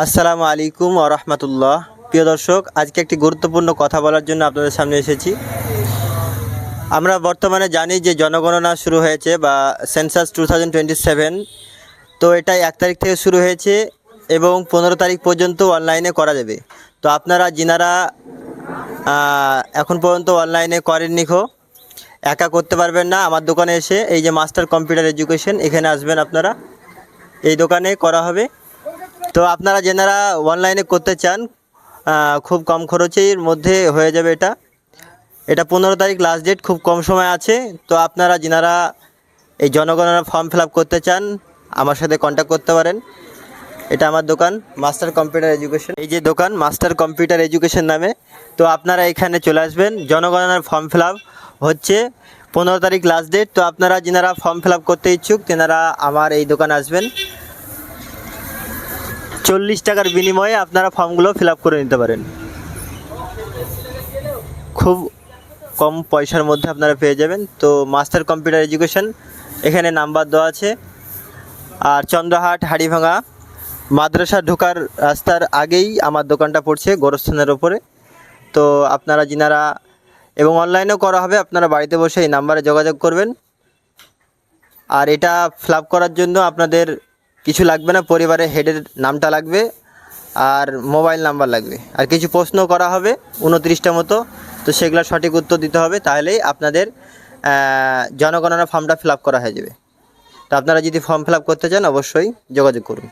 আসসালামু আলাইকুম ওয়া রাহমাতুল্লাহ। প্রিয় দর্শক, আজকে একটি গুরুত্বপূর্ণ কথা বলার জন্য আপনাদের সামনে এসেছি। আমরা বর্তমানে জানি যে জনগণনা শুরু হয়েছে বা সেন্সাস 2027। তো এটা 1 তারিখ থেকে শুরু হয়েছে এবং 15 তারিখ পর্যন্ত অনলাইনে করা যাবে। তো আপনারা যিনারা এখন পর্যন্ত অনলাইনে করেননি একা করতে পারবেন না, আমার দোকানে এসে এই যে মাস্টার কম্পিউটার এডুকেশন, এখানে আসবেন আপনারা। এই দোকানে করা হবে। তো আপনারা যেনারা অনলাইনে করতে চান, খুব কম খরচের মধ্যে হয়ে যাবে এটা 15 তারিখ লাস্ট ডেট, খুব কম সময় আছে। তো আপনারা যেনারা এই জনগণনা ফর্ম ফিল আপ করতে চান আমার সাথে কন্ট্যাক্ট করতে পারেন। এটা আমার দোকান মাস্টার কম্পিউটার এডুকেশন, এই যে দোকান মাস্টার কম্পিউটার এডুকেশন নামে। তো আপনারা এখানে চলে আসবেন। জনগণনার ফর্ম ফিল আপ হচ্ছে 15 তারিখ লাস্ট ডেট। তো আপনারা যেনারা ফর্ম ফিল আপ করতে ইচ্ছুক তেনারা আমার এই দোকানে আসবেন। 40 টাকার বিনিময়ে আপনারা ফর্মগুলো ফিল আপ করে নিতে পারেন। খুব কম পয়সার মধ্যে আপনারা পেয়ে যাবেন। তো মাস্টার কম্পিউটার এডুকেশন, এখানে নাম্বার দেওয়া আছে। আর চন্দ্রহাট হাড়িভাঙা মাদ্রাসা ঢোকার রাস্তার আগেই আমার দোকানটা পড়ছে, গোরস্থানের ওপরে। তো আপনারা যিনারা, এবং অনলাইনেও করা হবে, আপনারা বাড়িতে বসে এই নাম্বারে যোগাযোগ করবেন। আর এটা ফিল আপ করার জন্য আপনাদের কিছু লাগবে না, পরিবারের হেডের নামটা লাগবে আর মোবাইল নাম্বার লাগবে। আর কিছু প্রশ্ন করা হবে 29টা মতো, তো সেগুলো সঠিক উত্তর দিতে হবে, তাহলেই আপনাদের জনগণনা ফর্মটা ফিল আপ করা হয়ে যাবে। তো আপনারা যদি ফর্ম ফিল আপ করতে চান অবশ্যই যোগাযোগ করুন।